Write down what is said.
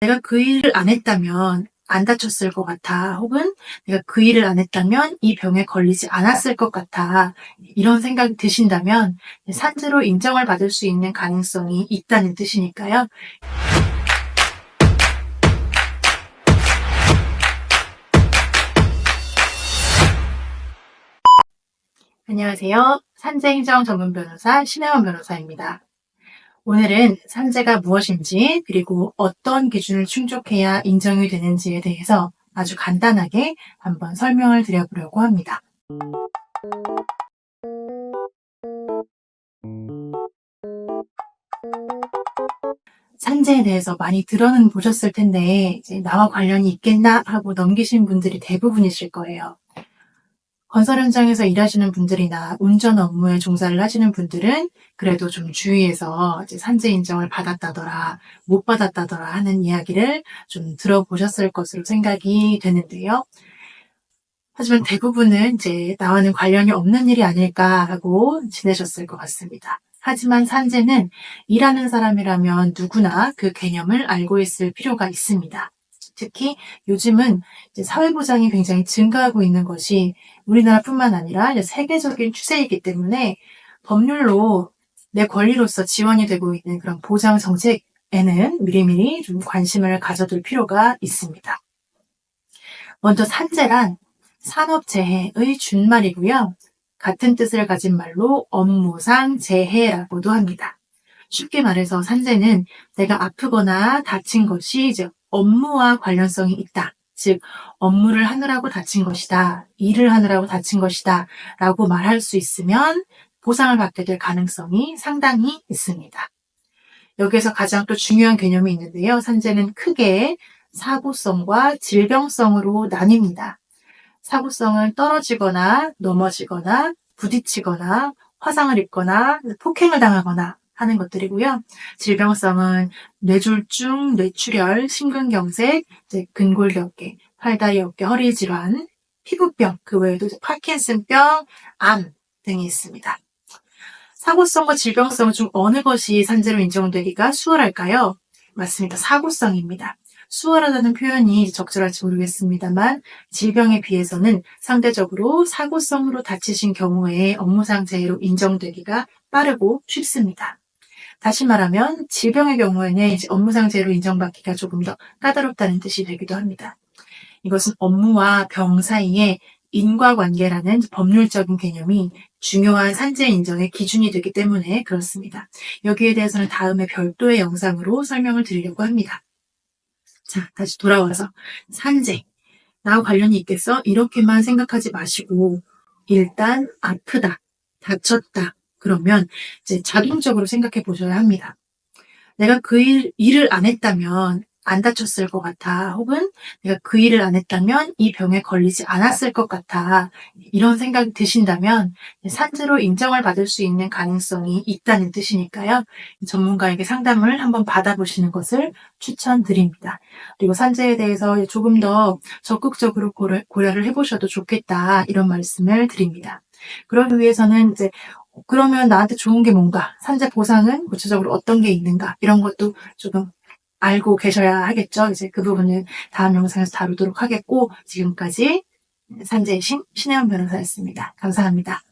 내가 그 일을 안 했다면 안 다쳤을 것 같아. 혹은 내가 그 일을 안 했다면 이 병에 걸리지 않았을 것 같아. 이런 생각이 드신다면 산재로 인정을 받을 수 있는 가능성이 있다는 뜻이니까요. 안녕하세요. 산재행정 전문 변호사 신혜원 변호사입니다. 오늘은 산재가 무엇인지, 그리고 어떤 기준을 충족해야 인정이 되는지에 대해서 아주 간단하게 한번 설명을 드려보려고 합니다. 산재에 대해서 많이 들어는 보셨을 텐데, 이제 나와 관련이 있겠나 하고 넘기신 분들이 대부분이실 거예요. 건설 현장에서 일하시는 분들이나 운전 업무에 종사를 하시는 분들은 그래도 좀 주위에서 이제 산재 인정을 받았다더라, 못 받았다더라 하는 이야기를 좀 들어보셨을 것으로 생각이 되는데요. 하지만 대부분은 이제 나와는 관련이 없는 일이 아닐까 하고 지내셨을 것 같습니다. 하지만 산재는 일하는 사람이라면 누구나 그 개념을 알고 있을 필요가 있습니다. 특히 요즘은 이제 사회보장이 굉장히 증가하고 있는 것이 우리나라뿐만 아니라 이제 세계적인 추세이기 때문에 법률로 내 권리로서 지원이 되고 있는 그런 보장 정책에는 미리미리 좀 관심을 가져둘 필요가 있습니다. 먼저 산재란 산업재해의 준말이고요. 같은 뜻을 가진 말로 업무상 재해라고도 합니다. 쉽게 말해서 산재는 내가 아프거나 다친 것이 이제 업무와 관련성이 있다. 즉, 업무를 하느라고 다친 것이다. 일을 하느라고 다친 것이다. 라고 말할 수 있으면 보상을 받게 될 가능성이 상당히 있습니다. 여기에서 가장 또 중요한 개념이 있는데요. 산재는 크게 사고성과 질병성으로 나뉩니다. 사고성은 떨어지거나 넘어지거나 부딪히거나 화상을 입거나 폭행을 당하거나 하는 것들이고요. 질병성은 뇌졸중, 뇌출혈, 심근경색, 근골격계, 팔다리 어깨 허리 질환, 피부병, 그 외에도 파킨슨병, 암 등이 있습니다. 사고성과 질병성 중 어느 것이 산재로 인정되기가 수월할까요? 맞습니다. 사고성입니다. 수월하다는 표현이 적절할지 모르겠습니다만 질병에 비해서는 상대적으로 사고성으로 다치신 경우에 업무상 재해로 인정되기가 빠르고 쉽습니다. 다시 말하면 질병의 경우에는 이제 업무상 재해로 인정받기가 조금 더 까다롭다는 뜻이 되기도 합니다. 이것은 업무와 병 사이에 인과관계라는 법률적인 개념이 중요한 산재 인정의 기준이 되기 때문에 그렇습니다. 여기에 대해서는 다음에 별도의 영상으로 설명을 드리려고 합니다. 자, 다시 돌아와서 산재, 나와 관련이 있겠어? 이렇게만 생각하지 마시고 일단 아프다, 다쳤다, 그러면 이제 자동적으로 생각해 보셔야 합니다. 내가 그 일을 안 했다면 안 다쳤을 것 같아. 혹은 내가 그 일을 안 했다면 이 병에 걸리지 않았을 것 같아. 이런 생각이 드신다면 산재로 인정을 받을 수 있는 가능성이 있다는 뜻이니까요. 전문가에게 상담을 한번 받아보시는 것을 추천드립니다. 그리고 산재에 대해서 조금 더 적극적으로 고려를 해보셔도 좋겠다. 이런 말씀을 드립니다. 그러기 위해서는 이제 그러면 나한테 좋은 게 뭔가, 산재 보상은 구체적으로 어떤 게 있는가, 이런 것도 조금 알고 계셔야 하겠죠. 이제 그 부분은 다음 영상에서 다루도록 하겠고, 지금까지 산재의 신혜원 변호사였습니다. 감사합니다.